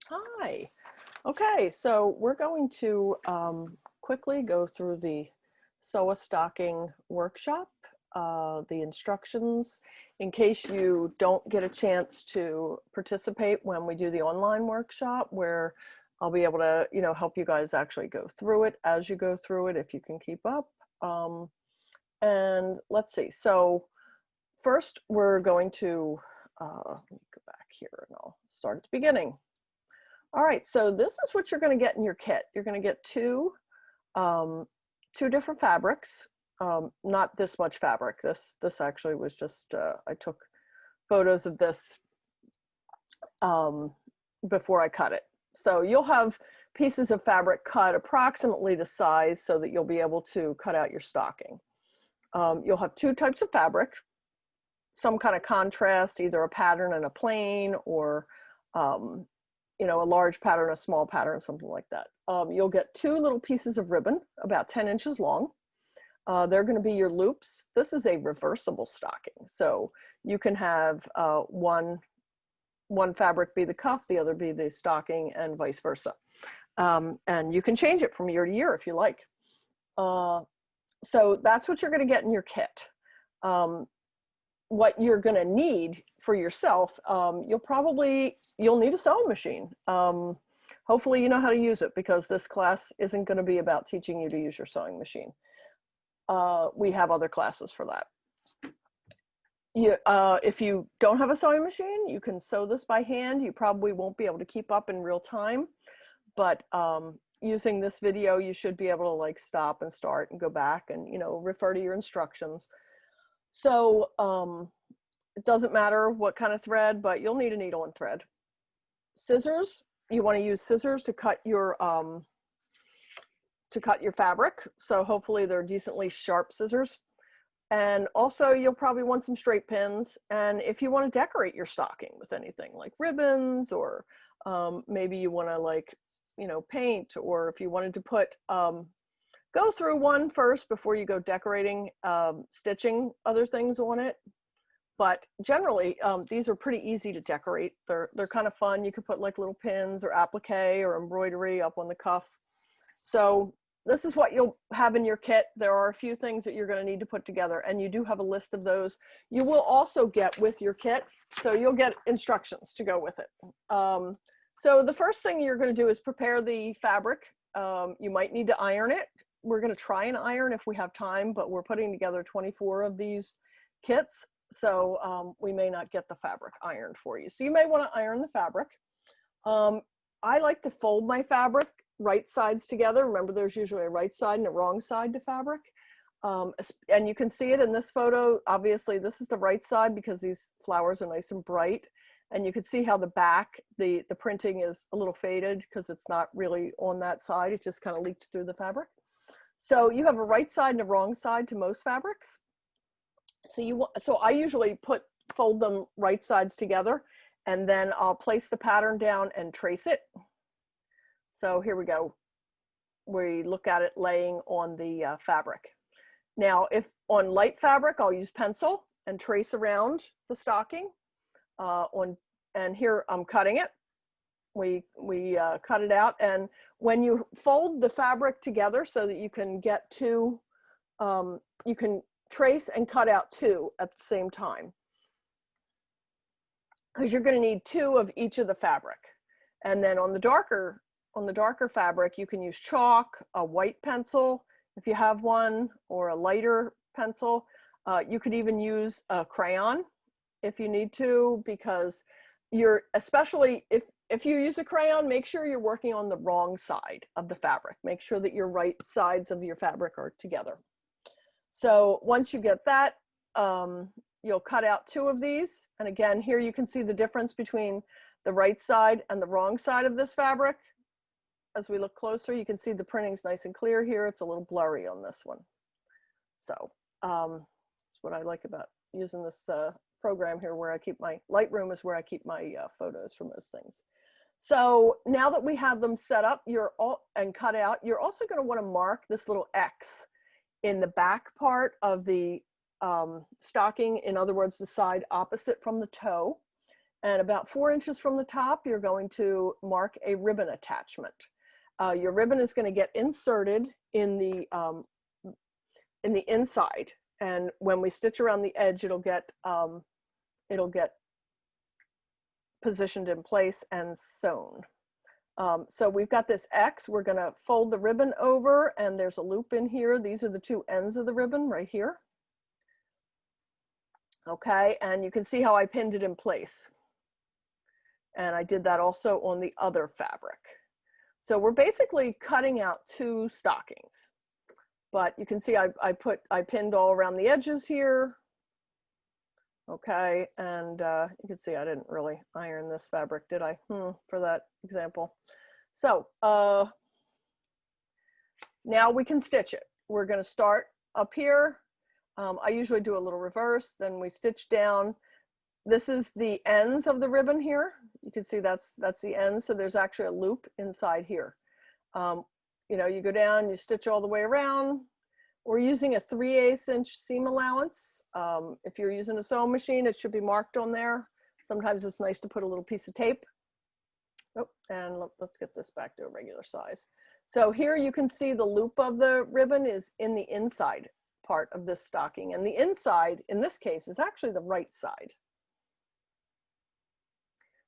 Hi. Okay, so we're going to quickly go through the SOA stocking workshop, the instructions, in case you don't get a chance to participate when we do the online workshop, where I'll be able to, help you guys actually go through it as you go through it, if you can keep up. And let's see. So first, we're going to let me go back here and I'll start at the beginning. All right, so this is what you're going to get in your kit. You're going to get two different fabrics. Not this much fabric. This actually was just I took photos of this before I cut it. So you'll have pieces of fabric cut approximately the size so that you'll be able to cut out your stocking. You'll have two types of fabric, some kind of contrast, either a pattern and a plain, or a large pattern, a small pattern, something like that. You'll get two little pieces of ribbon, about 10 inches long. They're going to be your loops. This is a reversible stocking, so you can have one fabric be the cuff, the other be the stocking, and vice versa. And you can change it from year to year if you like. So that's what you're going to get in your kit. What you're going to need for yourself, you'll need a sewing machine. Hopefully you know how to use it, because this class isn't going to be about teaching you to use your sewing machine. We have other classes for that. If you don't have a sewing machine, you can sew this by hand. You probably won't be able to keep up in real time, but using this video, you should be able to stop and start and go back and refer to your instructions. So it doesn't matter what kind of thread, but you'll need a needle and thread. Scissors, you want to use scissors to cut your fabric. So hopefully they're decently sharp scissors. And also you'll probably want some straight pins. And if you want to decorate your stocking with anything like ribbons, or maybe you want to paint, or if you wanted to put go through one first before you go decorating, stitching other things on it. But generally, these are pretty easy to decorate. They're kind of fun. You could put little pins or applique or embroidery up on the cuff. So this is what you'll have in your kit. There are a few things that you're going to need to put together, and you do have a list of those. You will also get with your kit, so you'll get instructions to go with it. So the first thing you're going to do is prepare the fabric. You might need to iron it. We're going to try and iron if we have time, but we're putting together 24 of these kits, so we may not get the fabric ironed for you. So you may want to iron the fabric. I like to fold my fabric right sides together. Remember, there's usually a right side and a wrong side to fabric. And you can see it in this photo. Obviously, this is the right side because these flowers are nice and bright. And you can see how the back, the printing is a little faded because it's not really on that side. It just kind of leaked through the fabric. So you have a right side and a wrong side to most fabrics. So I usually fold them right sides together, and then I'll place the pattern down and trace it. So here we go. We look at it laying on the fabric. Now, if on light fabric, I'll use pencil and trace around the stocking. And here I'm cutting it. We cut it out, and when you fold the fabric together so that you can get two, you can trace and cut out two at the same time, because you're going to need two of each of the fabric. And then on the darker fabric, you can use chalk, a white pencil if you have one, or a lighter pencil. You could even use a crayon if you need to, because especially if you use a crayon, make sure you're working on the wrong side of the fabric. Make sure that your right sides of your fabric are together. So once you get that, you'll cut out two of these. And again, here you can see the difference between the right side and the wrong side of this fabric. As we look closer, you can see the printing's nice and clear here. It's a little blurry on this one. So that's what I like about using this program here, where I keep my Lightroom is where I keep my photos for most things. So now that we have them set up and cut out, you're also going to want to mark this little X in the back part of the stocking. In other words, the side opposite from the toe. And about 4 inches from the top, you're going to mark a ribbon attachment. Your ribbon is going to get inserted in the inside, and when we stitch around the edge, it'll get positioned in place and sewn. So we've got this X. We're going to fold the ribbon over, and there's a loop in here. These are the two ends of the ribbon right here. Okay, and you can see how I pinned it in place. And I did that also on the other fabric. So we're basically cutting out 2 stockings. But you can see I pinned all around the edges here. Okay, and you can see I didn't really iron this fabric, did I? For that example. So now we can stitch it. We're going to start up here. I usually do a little reverse, then we stitch down. This is the ends of the ribbon here. You can see that's the end, so there's actually a loop inside here. You know, you go down, you stitch all the way around. We're using a 3/8 inch seam allowance. If you're using a sewing machine, it should be marked on there. Sometimes it's nice to put a little piece of tape. Oh, and let's get this back to a regular size. So here you can see the loop of the ribbon is in the inside part of this stocking, and the inside in this case is actually the right side.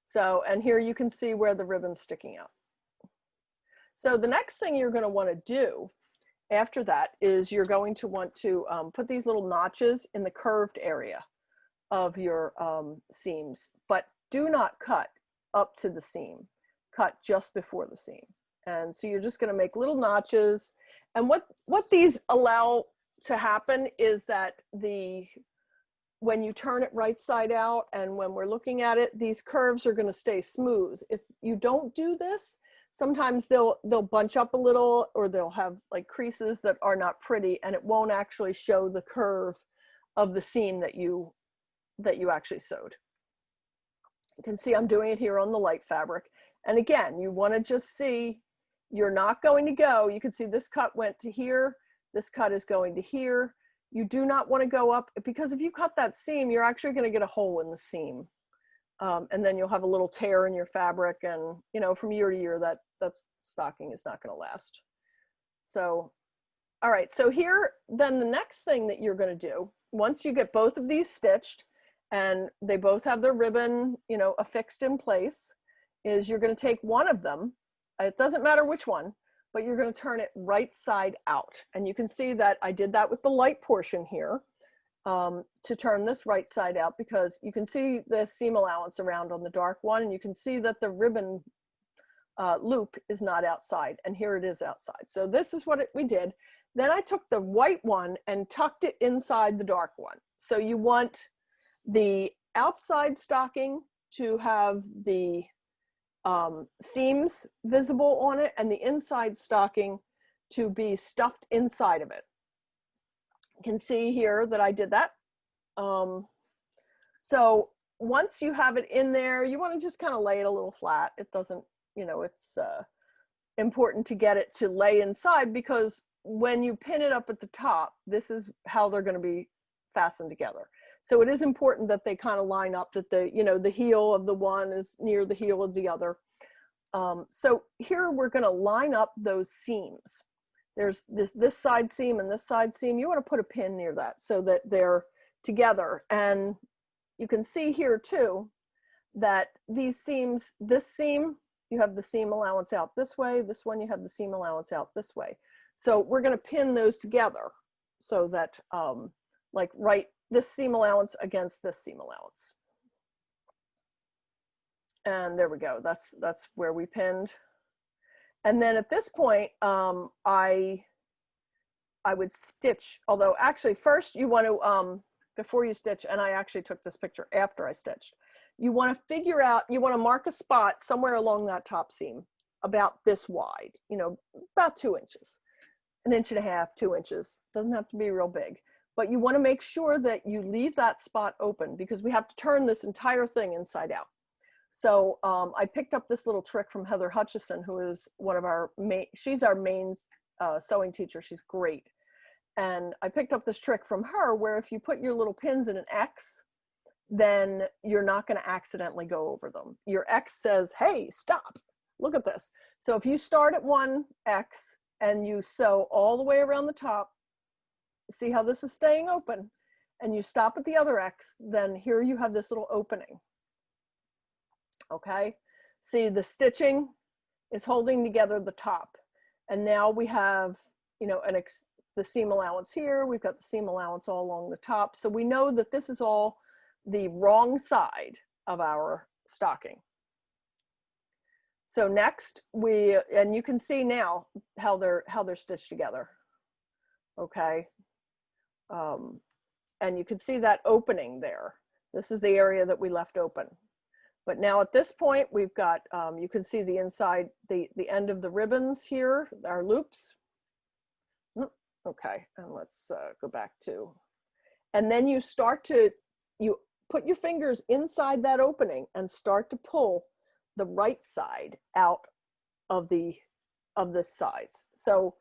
So, and here you can see where the ribbon's sticking out. So the next thing you're going to want to do after that is you're going to want to put these little notches in the curved area of your seams, but do not cut up to the seam. Cut just before the seam. And so you're just going to make little notches. And what these allow to happen is that when you turn it right side out and when we're looking at it, these curves are going to stay smooth. If you don't do this, sometimes they'll bunch up a little, or they'll have like creases that are not pretty, and it won't actually show the curve of the seam that you actually sewed. You can see I'm doing it here on the light fabric. And again, you want to just see, you're not going to go, you can see this cut went to here, this cut is going to here. You do not want to go up, because if you cut that seam, you're actually going to get a hole in the seam. And then you'll have a little tear in your fabric, and you know, from year to year that stocking is not going to last. So, all right, so here, then the next thing that you're going to do, once you get both of these stitched and they both have their ribbon, you know, affixed in place, is you're going to take one of them, it doesn't matter which one, but you're going to turn it right side out. And you can see that I did that with the light portion here. To turn this right side out, because you can see the seam allowance around on the dark one, and you can see that the ribbon loop is not outside, and here it is outside. So this is what we did. Then I took the white one and tucked it inside the dark one. So you want the outside stocking to have the seams visible on it, and the inside stocking to be stuffed inside of it. You can see here that I did that. So once you have it in there, you want to just kind of lay it a little flat. It doesn't, you know, it's important to get it to lay inside, because when you pin it up at the top, this is how they're going to be fastened together. So it is important that they kind of line up, that the, you know, the heel of the one is near the heel of the other. So here we're going to line up those seams. There's this side seam and this side seam. You want to put a pin near that so that they're together. And you can see here too that these seams, this seam, you have the seam allowance out this way. This one, you have the seam allowance out this way. So we're going to pin those together so that like right, this seam allowance against this seam allowance. And there we go. That's where we pinned. And then at this point, I would stitch, although actually first you want to, before you stitch, and I actually took this picture after I stitched, you want to figure out, you want to mark a spot somewhere along that top seam about this wide, you know, about 2 inches, 1.5 inches, 2 inches. Doesn't have to be real big, but you want to make sure that you leave that spot open, because we have to turn this entire thing inside out. So I picked up this little trick from Heather Hutchison, who is one of our she's our main sewing teacher. She's great. And I picked up this trick from her where if you put your little pins in an X, then you're not going to accidentally go over them. Your X says, hey, stop, look at this. So if you start at one X and you sew all the way around the top, see how this is staying open, and you stop at the other X, then here you have this little opening. Okay, see the stitching is holding together the top. And now we have, you know, the seam allowance here, we've got the seam allowance all along the top. So we know that this is all the wrong side of our stocking. So next and you can see now how they're stitched together. Okay. And you can see that opening there. This is the area that we left open. But now at this point, we've got, you can see the inside, the end of the ribbons here, our loops. Okay, and let's go back to, and then you put your fingers inside that opening and start to pull the right side out of the sides. So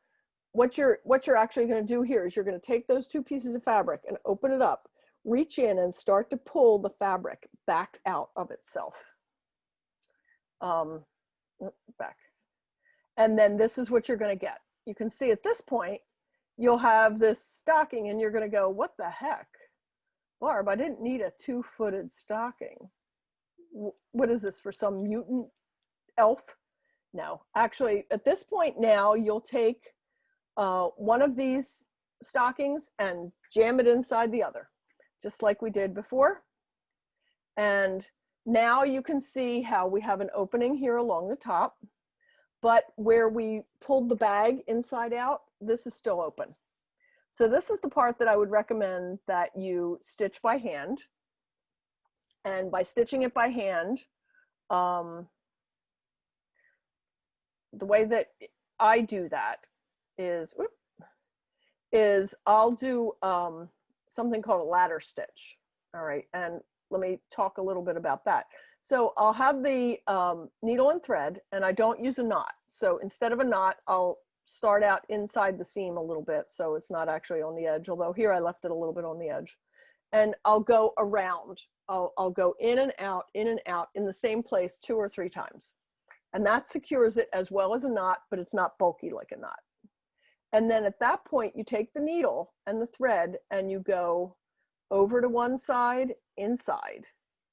what you're actually going to do here is you're going to take those two pieces of fabric and open it up, reach in and start to pull the fabric back out of itself. Back. And then this is what you're going to get. You can see at this point, you'll have this stocking and you're going to go, what the heck? Barb, I didn't need a 2-footed stocking. What is this, for some mutant elf? No, actually at this point now you'll take one of these stockings and jam it inside the other, just like we did before. And now you can see how we have an opening here along the top, but where we pulled the bag inside out, this is still open. So this is the part that I would recommend that you stitch by hand. And by stitching it by hand, the way that I do that is I'll do something called a ladder stitch. All right, and let me talk a little bit about that. So I'll have the needle and thread, and I don't use a knot. So instead of a knot, I'll start out inside the seam a little bit, so it's not actually on the edge, although here I left it a little bit on the edge. And I'll go around. I'll go in and out in the same place 2 or 3 times. And that secures it as well as a knot, but it's not bulky like a knot. And then at that point, you take the needle and the thread and you go over to one side, inside,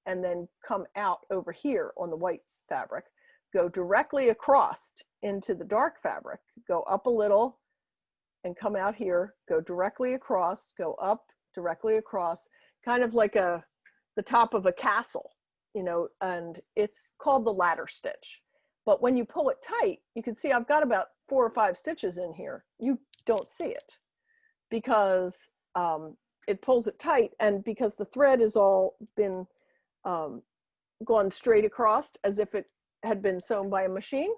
and then come out over here on the white fabric, go directly across into the dark fabric, go up a little and come out here, go directly across, go up, directly across, kind of like the top of a castle, you know, and it's called the ladder stitch. But when you pull it tight, you can see I've got about 4 or 5 stitches in here. You don't see it because it pulls it tight, and because the thread has all been gone straight across as if it had been sewn by a machine,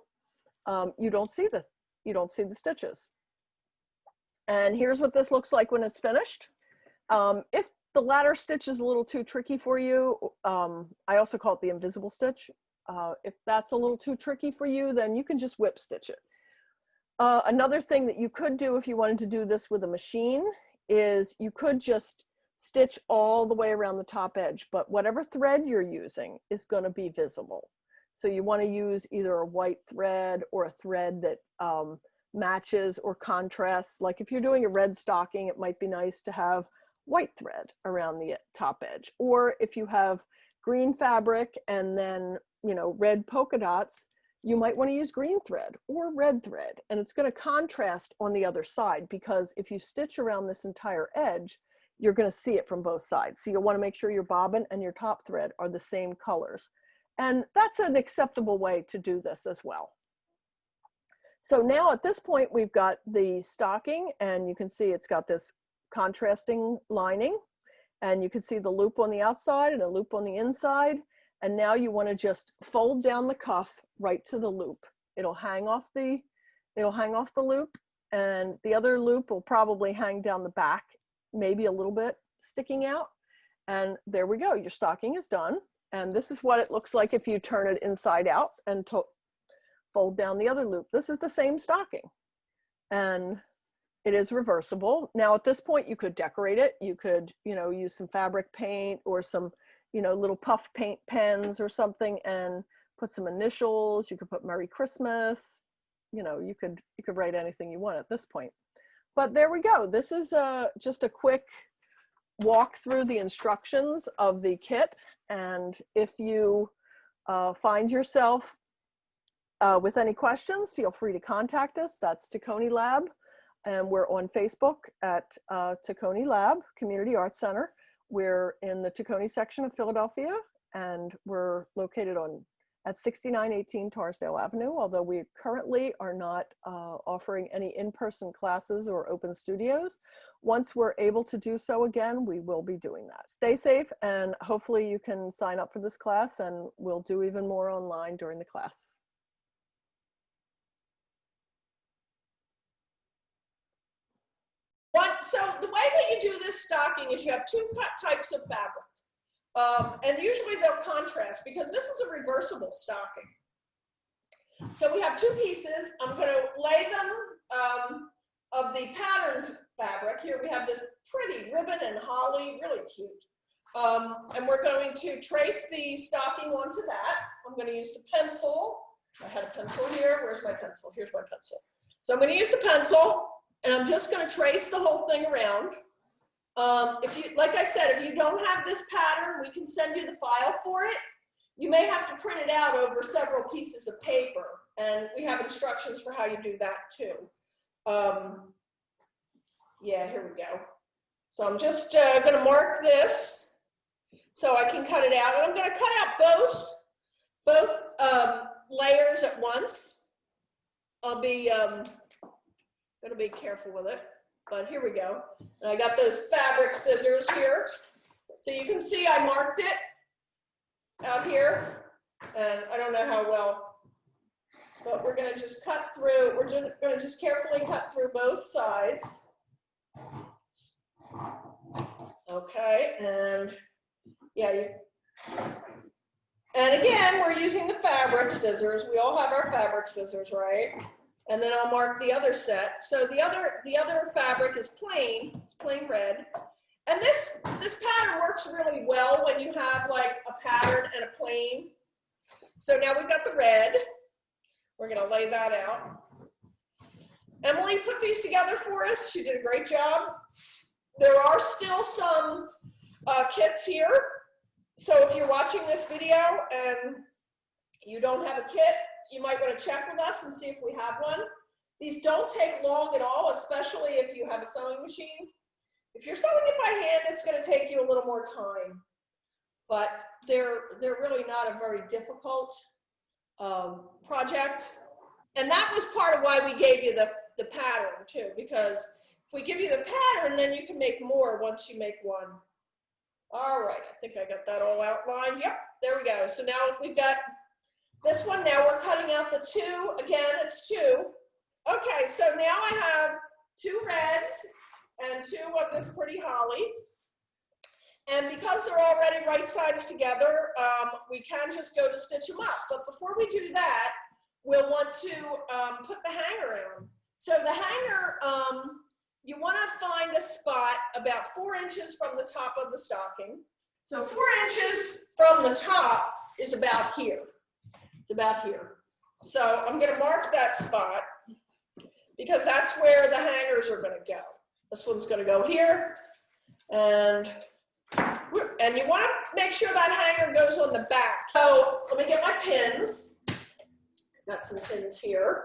you don't see the stitches. And here's what this looks like when it's finished. If the ladder stitch is a little too tricky for you, I also call it the invisible stitch. If that's a little too tricky for you, then you can just whip stitch it. Another thing that you could do if you wanted to do this with a machine is you could just stitch all the way around the top edge, but whatever thread you're using is going to be visible. So you want to use either a white thread or a thread that matches or contrasts. Like if you're doing a red stocking, it might be nice to have white thread around the top edge. Or if you have green fabric and then, you know, red polka dots, you might want to use green thread or red thread, and it's going to contrast on the other side, because if you stitch around this entire edge, you're going to see it from both sides. So you'll want to make sure your bobbin and your top thread are the same colors. And that's an acceptable way to do this as well. So now at this point, we've got the stocking, and you can see it's got this contrasting lining, and you can see the loop on the outside and a loop on the inside. And now you want to just fold down the cuff right to the loop. It'll hang off the loop, and the other loop will probably hang down the back, maybe a little bit sticking out. And there we go, your stocking is done. And this is what it looks like if you turn it inside out and fold down the other loop. This is the same stocking, and it is reversible. Now at this point you could decorate it. You could, you know, use some fabric paint or some, you know, little puff paint pens or something and put some initials. You could put Merry Christmas. You know, you could write anything you want at this point. But there we go. This is just a quick walk through the instructions of the kit. And if you find yourself with any questions, feel free to contact us. That's Taccone Lab. And we're on Facebook at Taccone Lab Community Arts Center. We're in the Taccone section of Philadelphia, and we're located at 6918 Torresdale Avenue, although we currently are not offering any in-person classes or open studios. Once we're able to do so again, we will be doing that. Stay safe, and hopefully you can sign up for this class, and we'll do even more online during the class. So the way that you do this stocking is you have two types of fabric. And usually they'll contrast because this is a reversible stocking. So we have two pieces. I'm going to lay them of the patterned fabric. Here we have this pretty ribbon and holly, really cute. And we're going to trace the stocking onto that. I'm going to use the pencil. I had a pencil here. Where's my pencil? Here's my pencil. So I'm going to use the pencil, and I'm just going to trace the whole thing around. If you, like I said, if you don't have this pattern, we can send you the file for it. You may have to print it out over several pieces of paper, and we have instructions for how you do that too. Yeah, here we go. So I'm just going to mark this so I can cut it out, and I'm going to cut out both layers at once. I'll be going to be careful with it. But here we go. And I got those fabric scissors here. So you can see I marked it out here. And I don't know how well, but we're going to just cut through. We're just going to just carefully cut through both sides. Okay, and yeah, and again, we're using the fabric scissors. We all have our fabric scissors, right? And then I'll mark the other set. So the other fabric is plain. It's plain red. And this pattern works really well when you have like a pattern and a plain. So now we've got the red. We're going to lay that out. Emily put these together for us. She did a great job. There are still some kits here. So if you're watching this video and you don't have a kit, you might want to check with us and see if we have one. These don't take long at all, especially if you have a sewing machine. If you're sewing it by hand, it's going to take you a little more time. But they're really not a very difficult project. And that was part of why we gave you the pattern too, because if we give you the pattern, then you can make more once you make one. All right, I think I got that all outlined. Yep, there we go. So now we've got this one. Now we're cutting out the two. Again, it's two. Okay, so now I have two reds and two of this pretty holly. And because they're already right sides together, we can just go to stitch them up. But before we do that, we'll want to put the hanger on. So the hanger, you want to find a spot about 4 inches from the top of the stocking. So 4 inches from the top is about here. It's about here. So I'm going to mark that spot because that's where the hangers are going to go. This one's going to go here, and you want to make sure that hanger goes on the back. So let me get my pins. Got some pins here.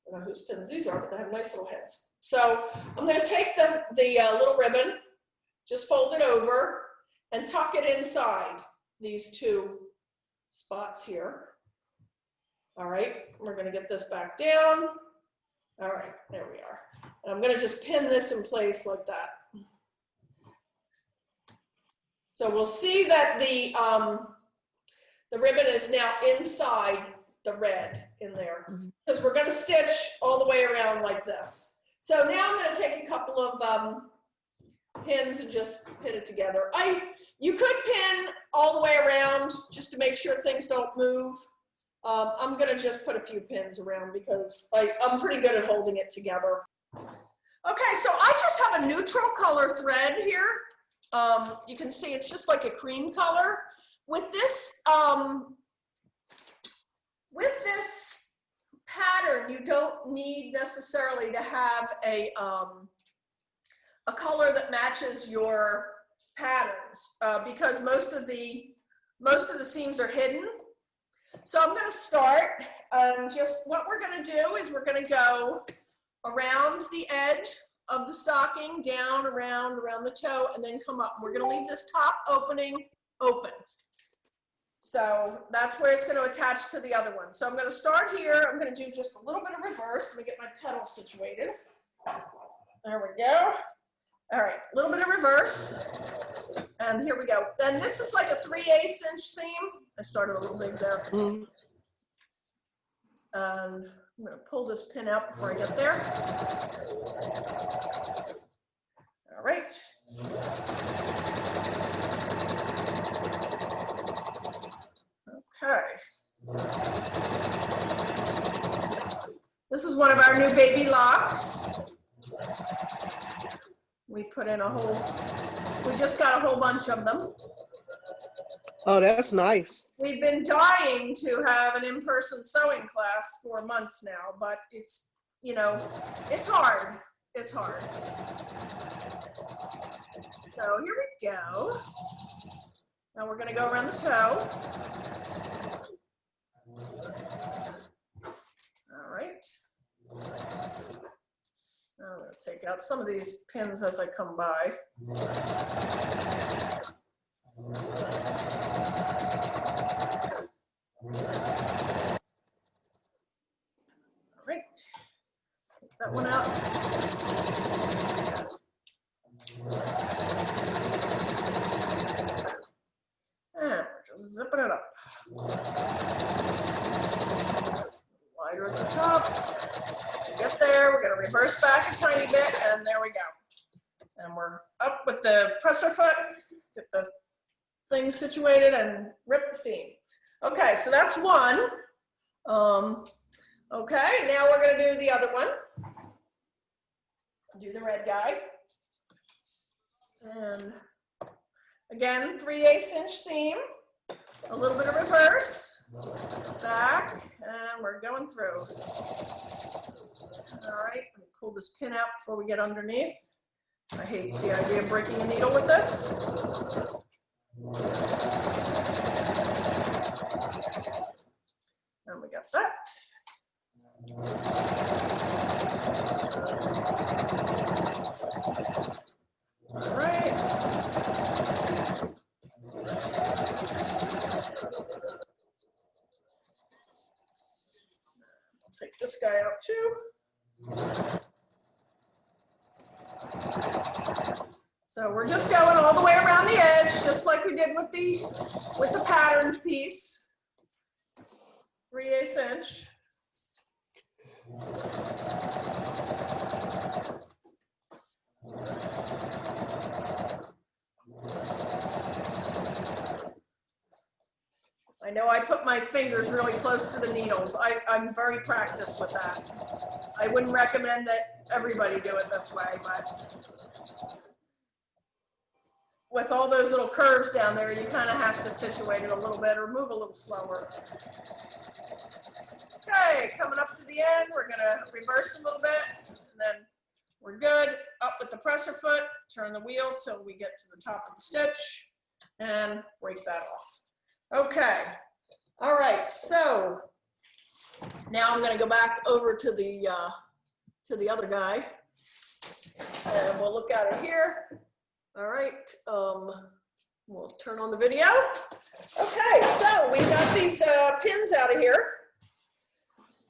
I don't know whose pins these are, but they have nice little heads. So I'm going to take the little ribbon, just fold it over, and tuck it inside these two spots here. All right, we're going to get this back down. All right, there we are. And I'm going to just pin this in place like that. So we'll see that the ribbon is now inside the red in there, because we're going to stitch all the way around like this. So now I'm going to take a couple of pins and just pin it together. You could pin all the way around just to make sure things don't move. I'm going to just put a few pins around because I'm pretty good at holding it together. Okay, so I just have a neutral color thread here. You can see it's just like a cream color. with this pattern, you don't need necessarily to have a color that matches your patterns because most of the seams are hidden. So I'm going to start. Just what we're going to do is we're going to go around the edge of the stocking, down, around the toe, and then come up. And we're going to leave this top opening open. So that's where it's going to attach to the other one. So I'm going to start here. I'm going to do just a little bit of reverse. Let me get my pedals situated. There we go. All right, a little bit of reverse. And here we go. Then this is like a 3/8 inch seam. I started a little big there. I'm going to pull this pin out before I get there. All right. Okay. This is one of our new baby locks. We put in we just got a whole bunch of them. Oh, that's nice. We've been dying to have an in-person sewing class for months now, but it's, you know, it's hard. It's hard. So here we go. Now we're going to go around the toe. All right. I'm going to take out some of these pins as I come by. All right. Take that one out. And we're just zipping it up. Wider at the top. Get there, we're going to reverse back a tiny bit, and there we go. And we're up with the presser foot, get the thing situated, and rip the seam. Okay, so that's one. Okay, now we're going to do the other one. Do the red guy. And again, 3/8 inch seam, a little bit of reverse, back, and we're going through. All right, let me pull this pin out before we get underneath. I hate the idea of breaking a needle with this. And we got that. All right. I'll take this guy out too. So we're just going all the way around the edge, just like we did with the patterned piece. 3/8 inch. I know I put my fingers really close to the needles. I'm very practiced with that. I wouldn't recommend that everybody do it this way, but with all those little curves down there, you kind of have to situate it a little bit or move a little slower. Okay, coming up to the end, we're gonna reverse a little bit, and then we're good. Up with the presser foot, turn the wheel till we get to the top of the stitch, and break that off. Okay, all right, so now I'm gonna go back over to the other guy, and we'll look at it here. All right, we'll turn on the video. Okay, so we've got these pins out of here,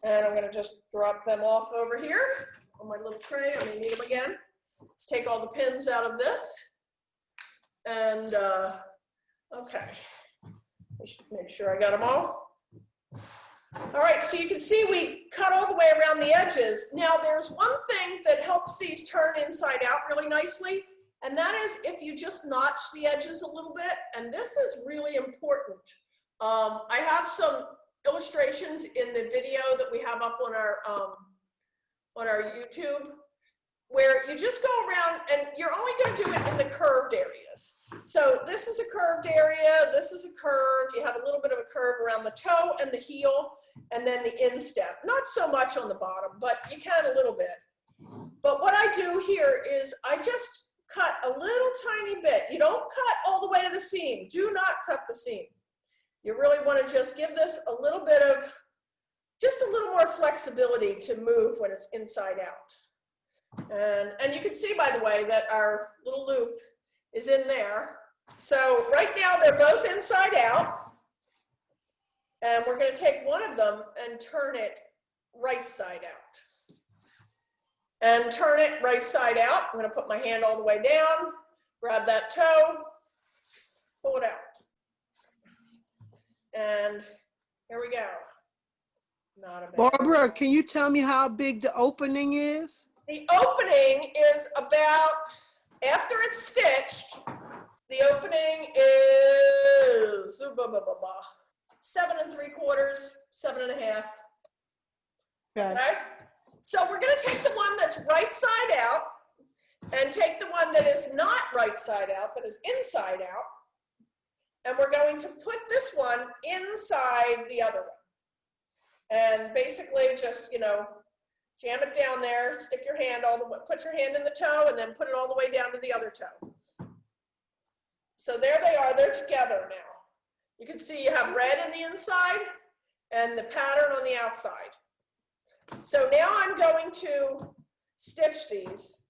and I'm gonna just drop them off over here on my little tray. I may need them again. Let's take all the pins out of this, and okay, make sure I got them all. All right, so you can see we cut all the way around the edges. Now there's one thing that helps these turn inside out really nicely, and that is if you just notch the edges a little bit, and this is really important. I have some illustrations in the video that we have up on our YouTube, where you just go around and you're only going to do it in the curved areas. So this is a curved area, this is a curve, you have a little bit of a curve around the toe and the heel, and then the instep. Not so much on the bottom, but you can a little bit. But what I do here is I just cut a little tiny bit. You don't cut all the way to the seam. Do not cut the seam. You really want to just give this a little bit of, just a little more flexibility to move when it's inside out. And you can see, by the way, that our little loop is in there. So right now they're both inside out. And we're going to take one of them and turn it right side out. And turn it right side out. I'm going to put my hand all the way down, grab that toe, pull it out. And here we go. Not a bad Barbara, can you tell me how big the opening is? The opening is about, after it's stitched, the opening is 7 3/4, 7 1/2. Okay. So we're going to take the one that's right side out and take the one that is not right side out, that is inside out, and we're going to put this one inside the other one. And basically just, you know, jam it down there, stick your hand all the way, put your hand in the toe, and then put it all the way down to the other toe. So there they are, they're together now. You can see you have red in the inside and the pattern on the outside. So now I'm going to stitch these.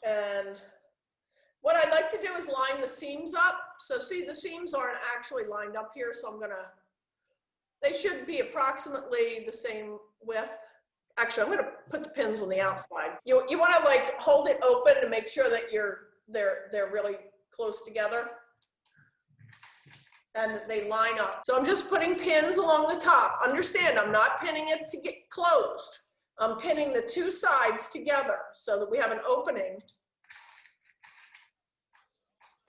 And what I'd like to do is line the seams up. So see, the seams aren't actually lined up here, so I'm gonna, they should be approximately the same width. Actually, I'm gonna put the pins on the outside. You wanna like hold it open to make sure that they're really close together and they line up. So I'm just putting pins along the top. Understand, I'm not pinning it to get closed. I'm pinning the two sides together so that we have an opening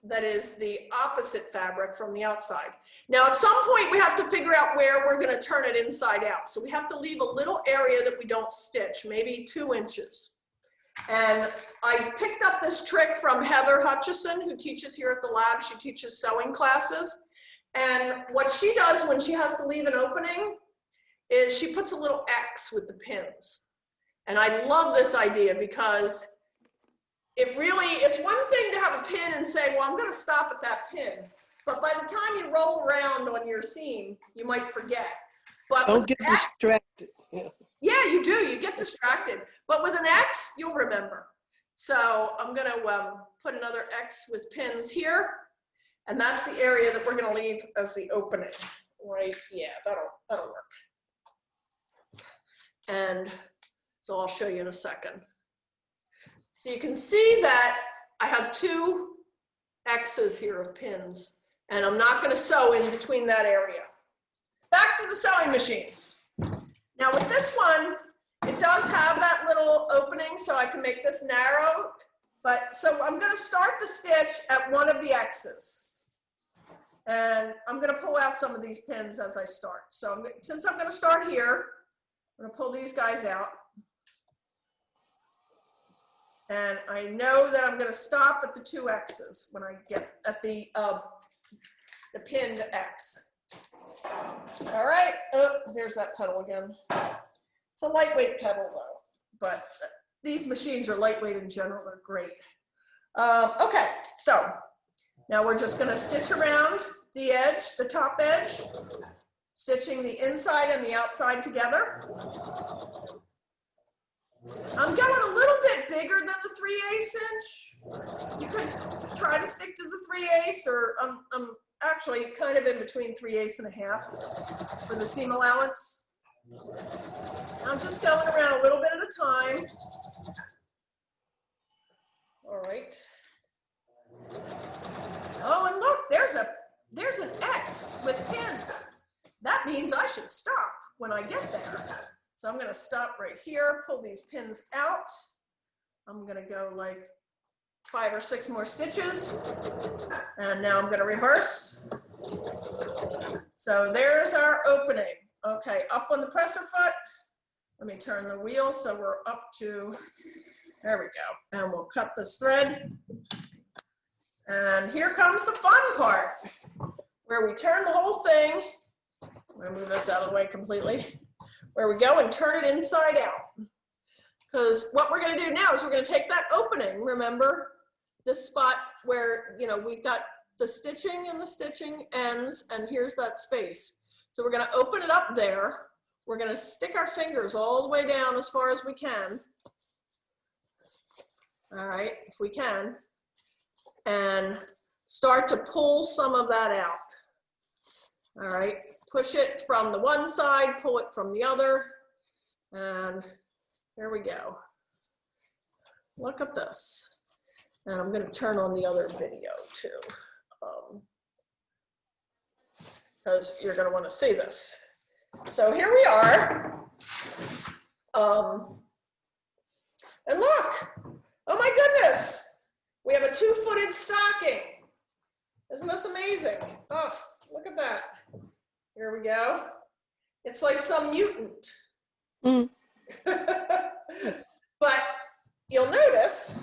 that is the opposite fabric from the outside. Now at some point we have to figure out where we're going to turn it inside out. So we have to leave a little area that we don't stitch, maybe 2 inches. And I picked up this trick from Heather Hutchison, who teaches here at the lab. She teaches sewing classes. And what she does when she has to leave an opening is she puts a little X with the pins. And I love this idea because it's one thing to have a pin and say, well, I'm going to stop at that pin. But by the time you roll around on your seam, you might forget. But Don't get distracted. Yeah, you do. You get distracted. But with an X, you'll remember. So I'm going to put another X with pins here. And that's the area that we're going to leave as the opening. Right? Yeah, that'll work. And so I'll show you in a second. So you can see that I have 2 X's here of pins, and I'm not going to sew in between that area. Back to the sewing machine. Now with this one, it does have that little opening, so I can make this narrow. But so I'm going to start the stitch at one of the X's. And I'm going to pull out some of these pins as I start. So since I'm going to start here, I'm going to pull these guys out. And I know that I'm going to stop at the 2 X's when I get at the pinned X. All right, oh, there's that pedal again. It's a lightweight pedal though, but these machines are lightweight in general, they're great. Okay, so now we're just going to stitch around the edge, the top edge, stitching the inside and the outside together. I'm going a little bit bigger than the 3/8 inch. You could try to stick to the 3/8, or I'm actually kind of in between 3/8 and 1/2 for the seam allowance. I'm just going around a little bit at a time. All right. Oh, and look, there's an X with pins. That means I should stop when I get there. So I'm going to stop right here, pull these pins out. I'm going to go like 5 or 6 more stitches. And now I'm going to reverse. So there's our opening. Okay, up on the presser foot, Let me turn the wheel so we're up to, there we go. And we'll cut this thread. And here comes the fun part, where we turn the whole thing. I'm gonna move this out of the way completely. Where we go and turn it inside out. Because what we're gonna do now is we're gonna take that opening, remember? This spot where, you know, we've got the stitching and the stitching ends, and here's that space. So we're gonna open it up there. We're gonna stick our fingers all the way down as far as we can. All right, if we can. And start to pull some of that out. All right, push it from the one side, pull it from the other, and there we go. Look at this. And I'm going to turn on the other video too, because you're going to want to see this. So here we are. And look, oh my goodness, we have a 2-footed stocking. Isn't this amazing? Oh, look at that. Here we go. It's like some mutant. Mm. But you'll notice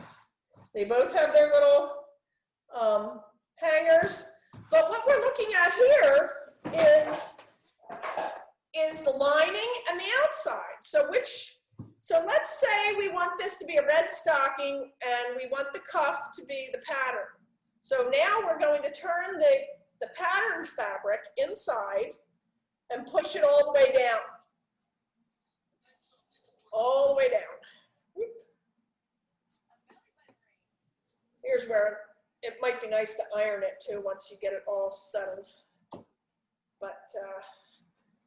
they both have their little hangers. But what we're looking at here is the lining and the outside. So let's say we want this to be a red stocking and we want the cuff to be the pattern. So now we're going to turn the patterned fabric inside and push it all the way down. All the way down. Whoop. Here's where it might be nice to iron it too once you get it all settled. But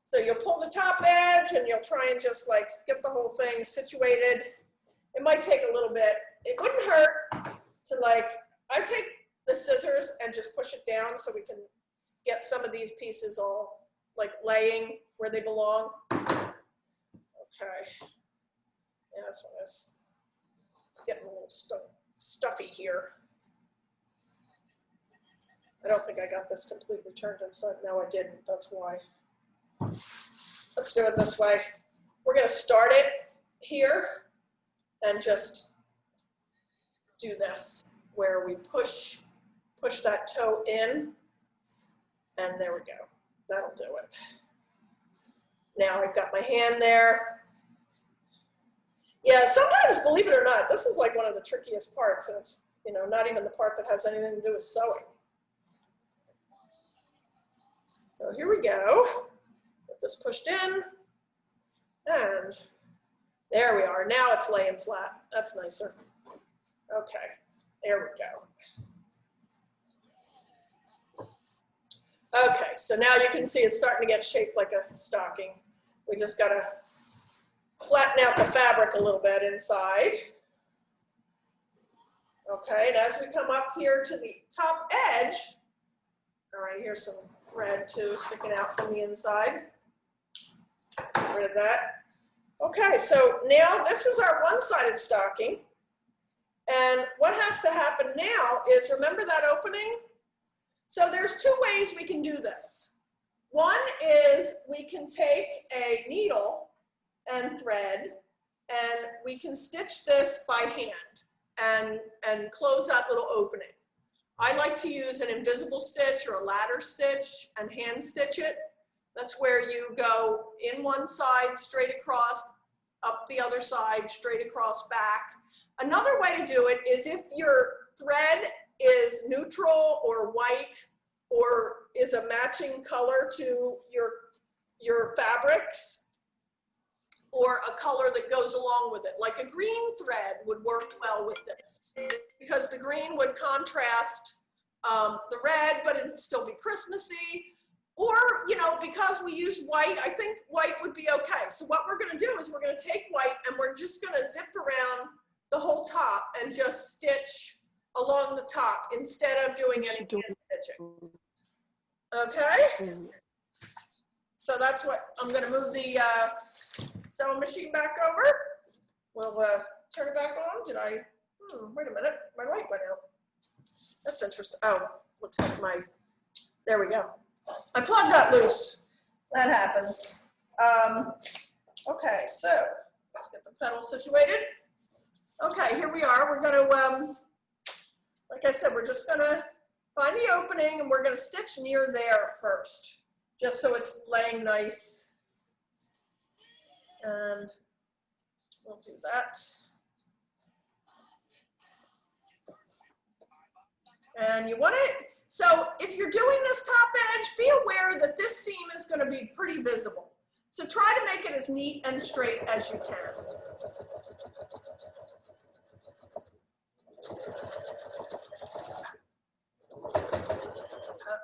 so you'll pull the top edge and you'll try and just like get the whole thing situated. It might take a little bit. It wouldn't hurt to I take the scissors and just push it down so we can get some of these pieces all like laying where they belong. Okay. Yeah, this one is getting a little stuffy here. I don't think I got this completely turned inside. No, I didn't. That's why. Let's do it this way. We're going to start it here and just do this where we push that toe in, and there we go. That'll do it. Now I've got my hand there. Yeah, sometimes, believe it or not, this is like one of the trickiest parts, and it's, you know, not even the part that has anything to do with sewing. So here we go. Get this pushed in, and there we are. Now it's laying flat. That's nicer. Okay, there we go. Okay, so now you can see it's starting to get shaped like a stocking. We just gotta flatten out the fabric a little bit inside. Okay, and as we come up here to the top edge, all right, here's some thread too sticking out from the inside. Get rid of that. Okay, so now this is our one-sided stocking. And what has to happen now is, remember that opening? So there's two ways we can do this. One is we can take a needle and thread, and we can stitch this by hand and close that little opening. I like to use an invisible stitch or a ladder stitch and hand stitch it. That's where you go in one side, straight across, up the other side, straight across, back. Another way to do it is if your thread is neutral or white or is a matching color to your fabrics, or a color that goes along with it. Like a green thread would work well with this because the green would contrast the red, but it'd still be Christmassy. Or, you know, because we use white, I think white would be okay. So what we're gonna do is we're gonna take white and we're just gonna zip around the whole top and just stitch along the top instead of doing any hand stitching. Okay? So that's what, I'm gonna move the sewing machine back over. We'll turn it back on. Did I, wait a minute, my light went out. That's interesting. Oh, looks like there we go. My plug got loose. That happens. Okay, so Let's get the pedal situated. Okay, here we are. We're gonna, like I said, we're just gonna find the opening and we're gonna stitch near there first, just so it's laying nice. And we'll do that. And you want it, so if you're doing this top edge, be aware that this seam is gonna be pretty visible. So try to make it as neat and straight as you can.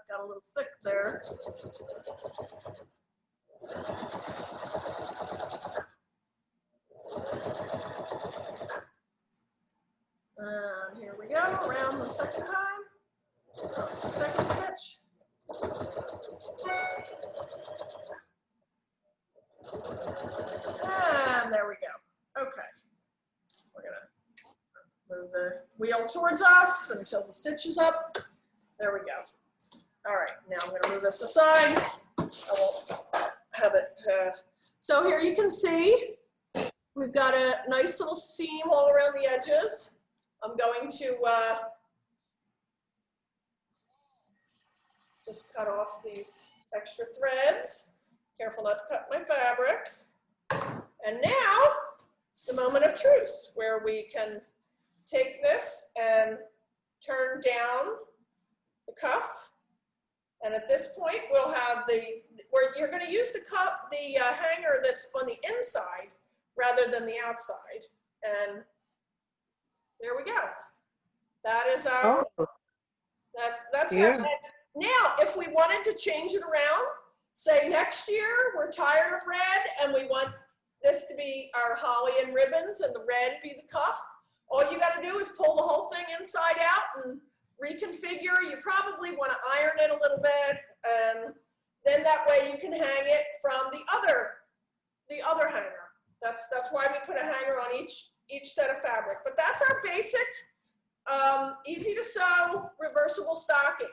Got a little thick there. And here we go, around the second time. That's the second stitch. And there we go. Okay. We're gonna move the wheel towards us until the stitch is up. There we go. All right, now I'm gonna move this aside. I won't have it. So here you can see, we've got a nice little seam all around the edges. I'm going to just cut off these extra threads. Careful not to cut my fabric. And now, the moment of truth, where we can take this and turn down the cuff. And at this point, we'll have where you're gonna use the hanger that's on the inside rather than the outside. And there we go. That is our, that's Yeah. our, now, if we wanted to change it around, say next year, we're tired of red and we want this to be our holly and ribbons and the red be the cuff, all you gotta do is pull the whole thing inside out and reconfigure. You probably wanna iron it a little bit, and then that way you can hang it from the other hanger. That's why we put a hanger on each set of fabric. But that's our basic, easy to sew, reversible stocking.